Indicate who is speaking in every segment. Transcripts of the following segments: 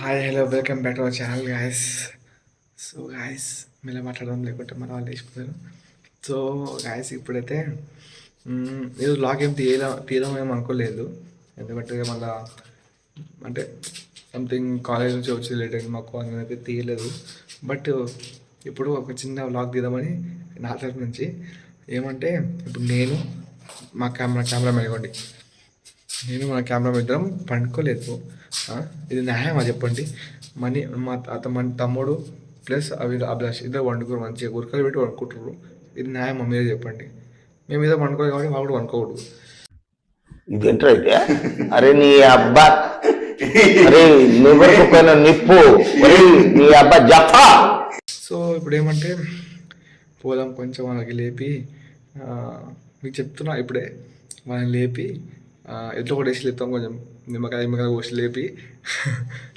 Speaker 1: Hi hello welcome back to our channel guys. So guys మీరు మాట్లాడడం లేకుంటే మన వాళ్ళు వేసిపోతారు. సో గాయస్ ఇప్పుడైతే ఏదో లాగ్ ఏం తీయడం ఏం అనుకోలేదు. ఎందుకంటే మళ్ళీ అంటే సంథింగ్ కాలేజ్ నుంచి వచ్చి లేట్ అయింది మాకు, అయితే తీయలేదు. బట్ ఇప్పుడు ఒక చిన్న వ్లాగ్ తీద్దామని నా తరఫు నుంచి. ఏమంటే ఇప్పుడు నేను మా కెమెరామెన్ ఇవ్వండి, నేను మన కెమెరా ఇద్దరం పండుకోలేదు. ఇది న్యాయమా చెప్పండి? మన తమ్ముడు ప్లస్ అభిలాష్ ఇద్దరు వండుకోరు, మంచిగా గురకలు పెట్టి వండుకుంటారు. ఇది న్యాయమా మీరే చెప్పండి? మేము ఇద్దరు వండుకోలేదు కాబట్టి వాళ్ళు కూడా వండుకోకూడదు.
Speaker 2: ఇది ఎంటర్ అయితే అరే నీ అబ్బా, అరే నువ్వు నిప్పు, నీ అబ్బా జఫా.
Speaker 1: సో ఇప్పుడు ఏమంటే పోదాం కొంచెం వాళ్ళకి లేపి, మీకు చెప్తున్నా ఇప్పుడే, వాళ్ళని లేపి ఎట్లా కూడా వేసి లేపుతాం, కొంచెం నిమ్మకాయ పోసి లేపి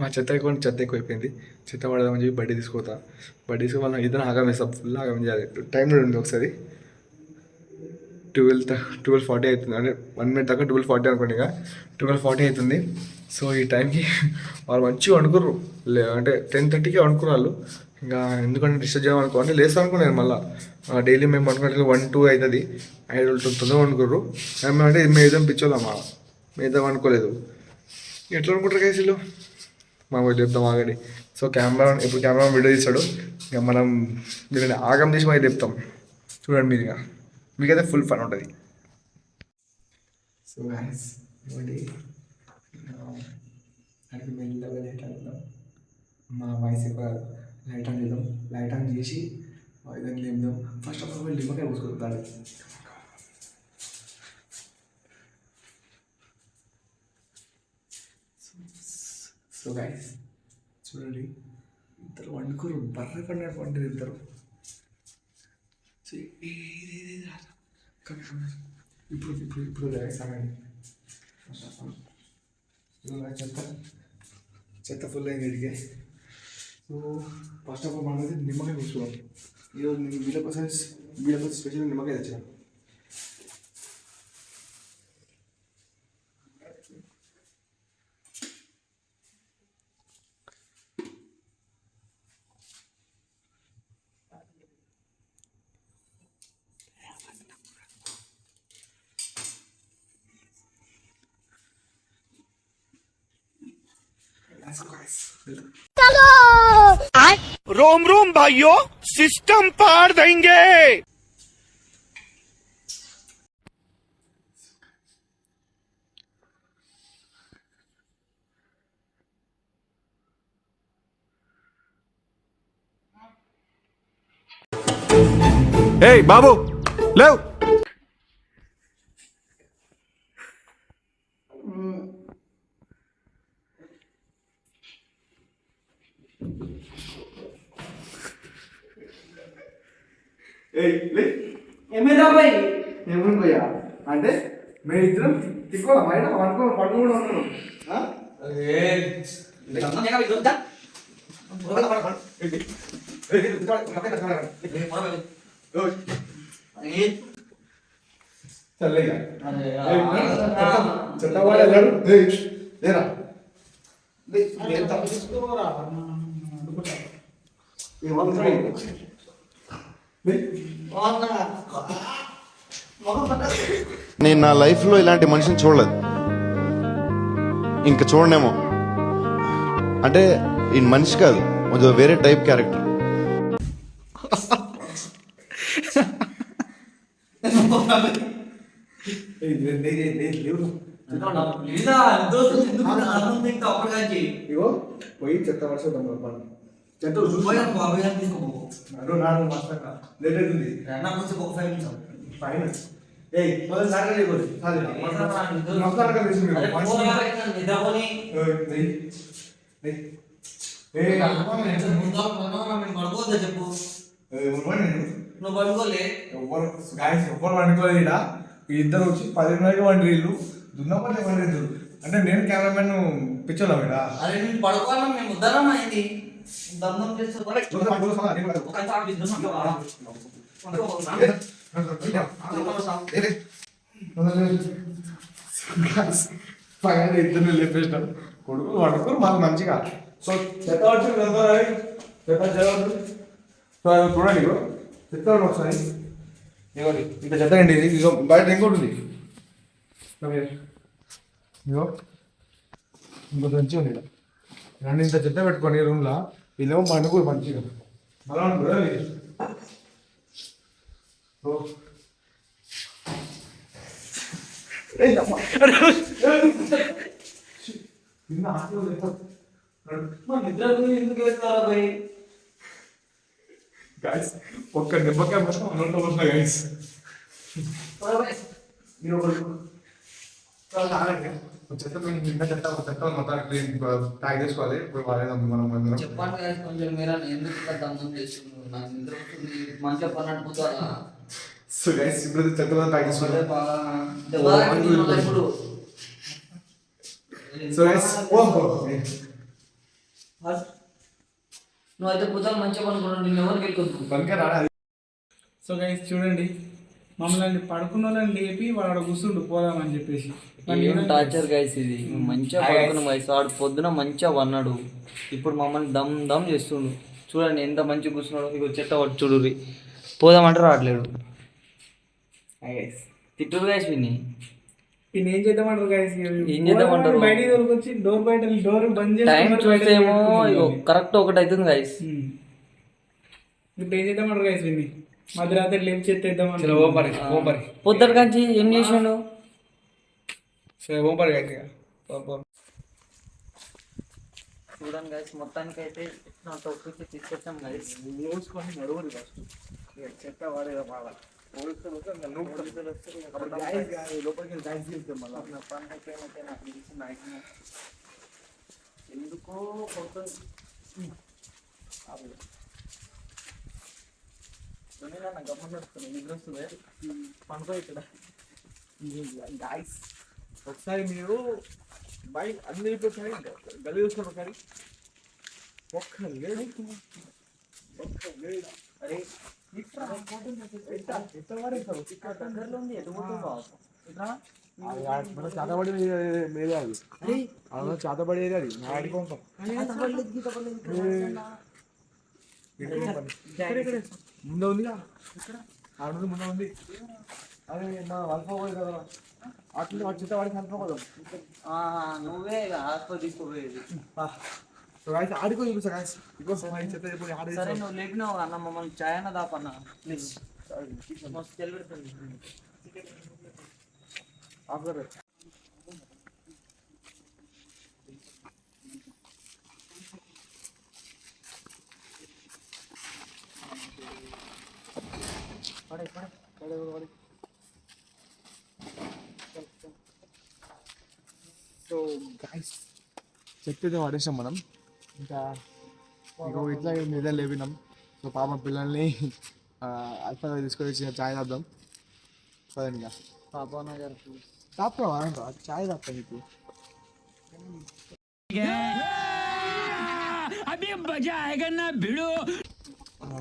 Speaker 1: మా చెత్త ఎక్కువైపోయింది, చెత్త పడదామని చెప్పి బడ్డీ తీసుకుపోతా. బడ్డీ తీసుకుని వాళ్ళని ఇద్దరు ఆగం వేస్తాం, ఫుల్ ఆగం చేయాలి. టైం ఉంది ఒకసారి 12:40 అవుతుంది, అంటే 1 minute దాకా 12:40 అనుకోండి. ఇక 12:40 అవుతుంది. సో ఈ టైంకి వాళ్ళు మంచిగా వండుకుర్రు, అంటే 10:30కి వండుకున్నారు వాళ్ళు. ఇంకా ఎందుకంటే డిస్టర్బ్ చేయడం అనుకో అంటే లేస్తాను అనుకున్నాను. మళ్ళీ డైలీ మేము అనుకుంటే 1-2 అవుతుంది, 5 తొందరగా వండుకుర్రు. అంటే మేము ఏదైనా పిచ్చోళ్ళమ్మా, మేము ఏదో అనుకోలేదు. ఎట్లా అనుకుంటారు కేసులు మా వాళ్ళు చెప్తాం ఆగండి. సో ఇప్పుడు కెమెరా వీడియో తీస్తాడు, ఇక మనం దీనిని ఆగం తీసి మరి చెప్తాం. చూడండి మీరు, ఇక మీకైతే ఫుల్ ఫన్ ఉంటుంది. సో గాయస్ ఇవ్వండి, అడిగి మెల్లగా లైట్ ఆడుతాం. మా వాయిస్ ఎక్కువ లైట్ ఆన్ చేద్దాం. లైట్ ఆన్ చేసి ఇదని లేపుదాం. ఫస్ట్ ఆఫ్ ఆల్ నిమ్మకాయ పోసుకుంటాడు. సో గైస్ చూడండి, ఇద్దరు వండుకోరు, బర్ర పడినట్టు వంటది ఇద్దరు. ఇప్పుడు గైస్ అనండి. చెత్త ఫుల్ అయింది ఇడిగే. సో ఫస్ట్ ఆఫ్ ఆల్ మనది నిమ్మకాయ పోసుకోవాలి. ఈరోజు నేను వీళ్ళ కోసం స్పెషల్ నిమ్మకాయ తెచ్చాను.
Speaker 3: रोम रोम भाइयों, सिस्टम पार देंगे.
Speaker 4: Hey बाबू ले
Speaker 1: ఏమైందా పోయి ఏముంది పోయా అంటే మేము ఇద్దరం తిక్కోవాలి బయట పండుగ కూడా ఉన్నాను. చెత్తవాడు వెళ్ళాడు లేరా
Speaker 4: నేను నా లైఫ్లో ఇలాంటి మనిషిని చూడలేదు, ఇంకా చూడనేమో. అంటే ఈ మనిషి కాదు, కొంచెం వేరే టైప్ క్యారెక్టర్.
Speaker 1: పోయి చెత్త వర్షం చెత్త లేట్ అవుతుంది. ఫైన్
Speaker 5: చెప్పు
Speaker 1: నువ్వు పడుకోలే. ఎవ్వరు వండుకోలేదు. ఇక్కడ ఇద్దరు వచ్చి 10 నిమిషాలకి వండి ఇల్లు దున్నపల్లి వండి. అంటే నేను కెమెరామెన్ పిచ్చోళ్ళం ఇక్కడ.
Speaker 5: అరే నేను పడుకోవాలా, మేము ఉద్దరం అయింది దండం చేస్తే
Speaker 1: ఇద్దరు లేపేసినారు. కొడుకులు వండుకోరు మాకు మంచిగా. సో చెత్త వచ్చింది చెత్త జరగదు. సో అది చూడండి ఇగో చెత్త ఒకసారి ఇవ్వండి ఇంత చెత్త అండి ఇది. ఇగో బయట ఇంకోటి ఉంది ఇగో ఇంకొంత మంచిగా ఉంది ఇక్కడ. రెండు ఇంత చెత్త పెట్టుకొని రూమ్లో వీళ్ళేమో పండుగ మంచిగా అలా ఉంటుంది కదా ఇది. సో గైస్ ఒక్క నిమ్మకాయ మొత్తం అన్నంలో ఉన్న గైస్ చెత్త చెత్త చెత్త మొత్తం ప్యాక్ చేసుకోవాలి. ఇప్పుడు వాడేదాం మనం అందరం.
Speaker 5: చెప్పండి guys, కొంచెం మీరు ఎందుకు ఇట్లా దమ్మం చేస్తున్నారు? నాకు నిద్ర వస్తుంది, మంచిగా పని అడుగుతారా?
Speaker 1: సో గైస్ ఇప్పుడు చెత్త ప్యాక్ చేసుకోవాలి.
Speaker 5: ఇప్పుడు
Speaker 1: సో గైస్
Speaker 5: నువ్వు అయితే పుస్తకాలు మంచిగా పనుకున్నావు, నిన్ను ఎవరికి వెళ్ళుకుంటున్నావు?
Speaker 1: బంక రాడా.
Speaker 6: సో గైస్ చూడండి, మమ్మల్ని పడుకున్న వాళ్ళని లేపి వాడు కూర్చుండు పోదామని చెప్పేసి.
Speaker 5: ఏం టార్చర్ గైస్ ఇది. మంచిగా పడుకున్నాం గైస్, వాడు పొద్దున మంచిగా వన్నాడు, ఇప్పుడు మమ్మల్ని దమ్ దమ్ చేస్తుండు. చూడండి ఎంత మంచిగా కూర్చున్నాడు. ఇక చెత్త పట్టు చూడుర్రి, పోదామంటే రావట్లేడు. తిట్టుడు గైస్ విని
Speaker 6: ఈయన ఏం చేద్దామంటారు గైస్?
Speaker 5: ఏం చేద్దామంటారు?
Speaker 6: బయటికి దొరికొచ్చి డోర్ బంద్
Speaker 5: టైం
Speaker 6: చేసి
Speaker 5: చూస్తేమో కరెక్ట్ ఒకటి అవుతుంది గైస్.
Speaker 6: ఇప్పుడు ఏం చేద్దామంటారు గైస్? విని మధ్యరాత్రి లేపు చేద్దామంటారు.
Speaker 5: పొద్దుట కంచి ఏం చేసిండు? చూడండి గైస్, మొత్తానికి అయితే నా తొక్కి తీసుకొచ్చాం గైస్.
Speaker 1: చెత్త వాడేదా బాగా
Speaker 5: ఎందుకో పండుగ ఇక్కడ
Speaker 1: గాయస్ ఒకసారి మీరు బైక్ అన్ని ఒకసారి గల్లీ చూసుకోండి. ఒకసారి ఒక్క లేడు
Speaker 5: అరే
Speaker 1: చేతబడి మీదే అది చేతబడి అది ఆడుకోంటాం. ముందు ఉంది ఆడు ముందు ఉంది. అదే మా వలసపోయి కదా అట్లా వాడు చెత్త వాడికి అనుకోదాం.
Speaker 5: నువ్వే హాస్పిటల్ తీసుకోపోయేది.
Speaker 1: ఆడుకో చూపిస్తా గాయస్. చెత్త చెప్పి
Speaker 5: సరే నువ్వు లేపినావు అన్న, మమ్మల్ని చాయ్ అన్న దాపన్న ప్లీజ్. మస్తు తెలిపెడుతుంది.
Speaker 1: సో గాయస్ చెత్త అయితే వాడేసాం మనం. ఇంకా ఇంకో ఇట్లా మీద లేపినాం. సో పాపం పిల్లల్ని అల్ఫా తీసుకొని చాయ్ తాద్దాం. సరే ఇంకా
Speaker 5: పాపా
Speaker 1: తాపుతావా చాయ్ తాపుతా నీకు.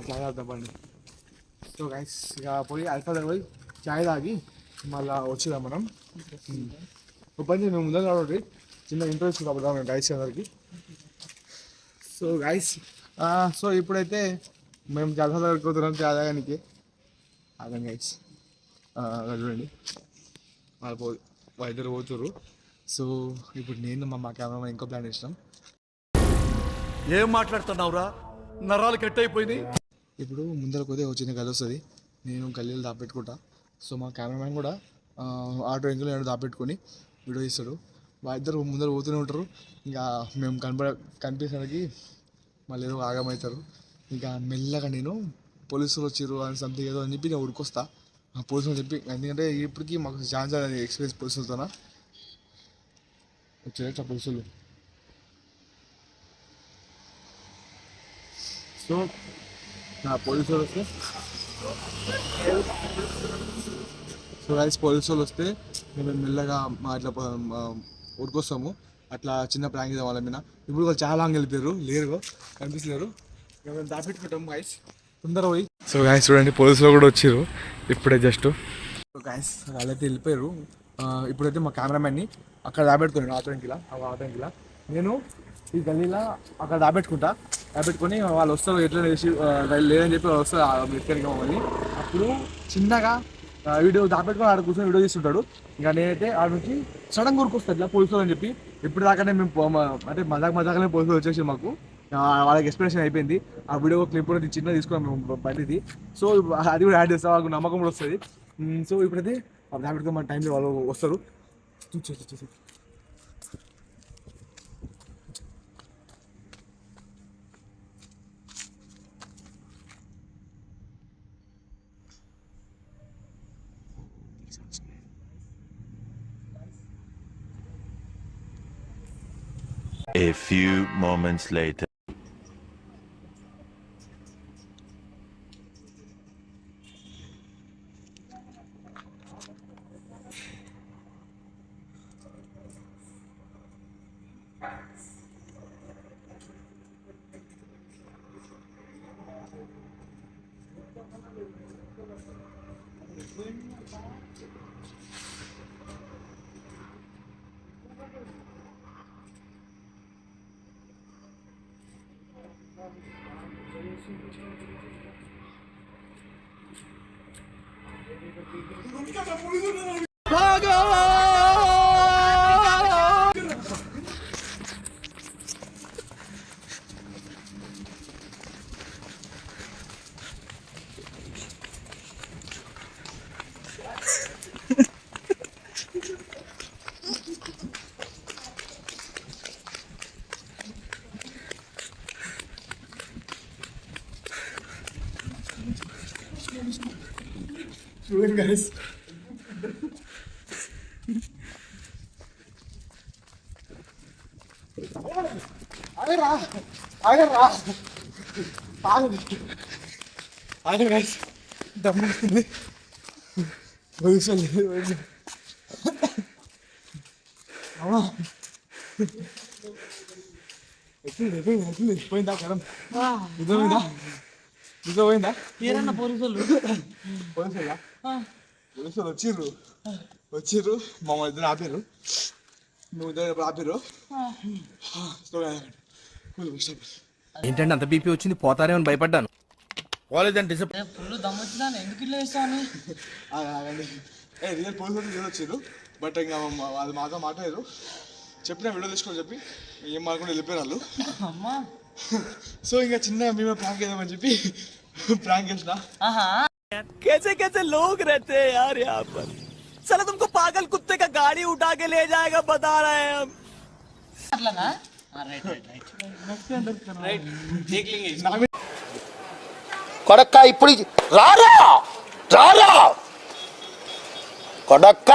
Speaker 1: చాయ్ తాగుతాం పండి. సో గైస్ ఇక పోయి అల్ఫా దగ్గర పోయి చాయ్ తాగి మళ్ళీ వచ్చిదాం మనం. పని మేము ముందర కాబట్టి చిన్న ఇంట్రెస్ట్ కాబట్టి మేము గైస్ అందరికి. సో గైస్ సో ఇప్పుడైతే మేము చాలా దగ్గరికి పోతున్నాం చాయ్ తాగడానికి. అదే గైస్ చూడండి వాళ్ళిద్దరు పోతున్నారు. సో ఇప్పుడు నేను మా కెమెరా ఇంకో ప్లాన్ చేసినాం.
Speaker 3: ఏం మాట్లాడుతున్నావురా, నరాలు కట్ అయిపోయింది.
Speaker 1: ఇప్పుడు ముందరకు పోతే ఒక చిన్న గది వస్తుంది, నేను గల్లీలో దాపెట్టుకుంటా. సో మా కెమెరామ్యాన్ కూడా ఆటో ఎంకులు నేను దాపెట్టుకొని వీడియో తీస్తాడు. వాళ్ళిద్దరు ముందర పోతూనే ఉంటారు. ఇంకా మేము కనిపించడానికి మళ్ళీ ఏదో ఆగమవుతారు. ఇంకా మెల్లగా నేను పోలీసులు వచ్చారు అని సంథింగ్ ఏదో అని చెప్పి నేను ఉరికొస్తా పోలీసులు చెప్పి. ఎందుకంటే ఇప్పటికీ మాకు ఛాన్స్ ఎక్స్పీరియన్స్ పోలీసులతోనా వచ్చారు పోలీసులు. సో నా పోలీసు వాళ్ళు వస్తే పోలీసు వాళ్ళు వస్తే మేము మెల్లగా ఇట్లా ఉరికొస్తాము. అట్లా చిన్న ప్రాంక్ చేద్దాం వాళ్ళ మీద. ఇప్పుడు వాళ్ళు చాలా లాంగ్ వెళ్ళిపోయారు, లేరు కనిపిస్తలేరు. మేము దాపెట్టుకుంటాం గాయస్ తొందర పోయి. సో గాయస్ చూడండి పోలీసులు కూడా వచ్చారు ఇప్పుడే జస్ట్. సో గాయస్ వాళ్ళైతే వెళ్ళిపోయారు. ఇప్పుడైతే మా కెమెరామ్యాన్ని అక్కడ దాపెడుతున్నాను ఆటోంకిలా. నేను ఈ గల్లీలో అక్కడ దాపెట్టుకొని వాళ్ళు వస్తారు ఎట్లా చేసి లేదని చెప్పి వాళ్ళు వస్తారు ఎక్కడికి మమ్మల్ని. అప్పుడు చిన్నగా వీడియో దాపెట్టుకొని ఆడ కూర్చొని వీడియో తీస్తుంటాడు. ఇంకా నేనైతే ఆడ నుంచి సడన్ గురికొస్తాను ఇట్లా పోలీసులు అని చెప్పి. ఇప్పుడు దాకానే మేము అంటే మజాకనే పోలీసులు వచ్చేసి మాకు వాళ్ళకి ఎక్స్ప్రెషన్ అయిపోయింది. ఆ వీడియో క్లిప్ కూడా చిన్న తీసుకున్నాం మేము బండిది. సో అది కూడా యాడ్ చేస్తాం, వాళ్ళకి నమ్మకం కూడా వస్తుంది. సో ఇప్పుడైతే దాపెట్టుకొని మన టైంలో వాళ్ళు వస్తారు. చూసి
Speaker 7: A few moments later. చూడండి గైస్, ఆగరా గైస్, దమ్ముంది పోయిందా కరం నిజం పోయిందా?
Speaker 5: ఏరన్నా పోలీసులు
Speaker 1: పోలీసులు వచ్చిర్రు మమ్మల్ని ఇద్దరు ఆపారు. నువ్వు ఇద్దరు ఆపారు.
Speaker 8: ఏంటంటే అంత బీపీ వచ్చింది, పోతారేమని భయపడ్డాను. పోలేదంటే
Speaker 5: ఫుల్ దమ్ వచ్చినా ఎందుకు ఇట్లా చేస్తాను?
Speaker 1: రియల్ పోలీసులు వచ్చిర్రు. బట్ ఇంకా అది మాతో మాట్లాడారు. చెప్పిన వీడియో తీసుకోని చెప్పి ఏం మాట్లాడుకుంటే వెళ్ళిపోయారు వాళ్ళు.
Speaker 5: అమ్మా
Speaker 1: సో ఇంకా చిన్న మేమే ప్రాంక్ చేద్దామని చెప్పి ప్రాంక్ చేసిన.
Speaker 8: कैसे कैसे लोग रहते हैं यार यहाँ पर. साला तुमको पागल कुत्ते का गाड़ी उठा के ले जाएगा बता रहे हैं हम.
Speaker 5: అట్లానా? రైట్.
Speaker 2: కొడక్క ఇప్పుడు రారా రారా కొడక్క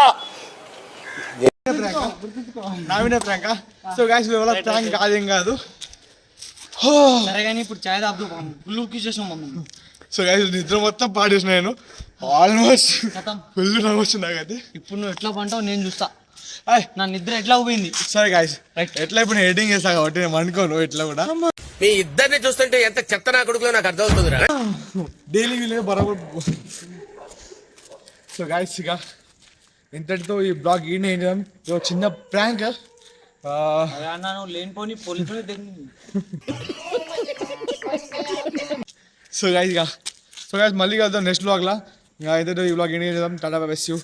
Speaker 1: నామినే ప్రాంక్. సో గైస్ ప్రాంక్ కాదేం కాదు.
Speaker 5: సరే కానీ ఇప్పుడు చాయ్ తాపు ఫుల్ చేసాం మమ్మల్ని.
Speaker 1: సో గైస్ నిద్ర మొత్తం పాడేసిన నేను ఆల్మోస్ట్
Speaker 5: కథం.
Speaker 1: ఫుల్ నవ్వచ్చు నాకైతే.
Speaker 5: ఇప్పుడు నువ్వు ఎట్లా పంటావు నేను చూస్తా. నా నిద్ర ఎట్లా పోయింది.
Speaker 1: సరే గైస్ ఎట్లా ఇప్పుడు నేను ఎడిటింగ్ చేస్తా కాబట్టి నేను అనుకోను ఎట్లా కూడా.
Speaker 8: మీ ఇద్దరిని చూస్తుంటే ఎంత చెత్త నా కొడుకులో నాకు అర్థమవుతుంది.
Speaker 1: డైలీ వీళ్ళే బరాబర్. సో గైస్ ఇక ఇంతటితో ఈ బ్లాగ్ ఈయన ఏం చేద్దాం. చిన్న ప్రాంక్.
Speaker 5: నువ్వు లేనిపోని పోలీసులు తెలియదు.
Speaker 1: సో గైస్ మళ్ళీ కలుద్దాం నెక్స్ట్ బ్లాగ్లో. ఇంకా అయితే ఈ బ్లాగ్ ఏం చేద్దాం. Tata bye, bye, see you.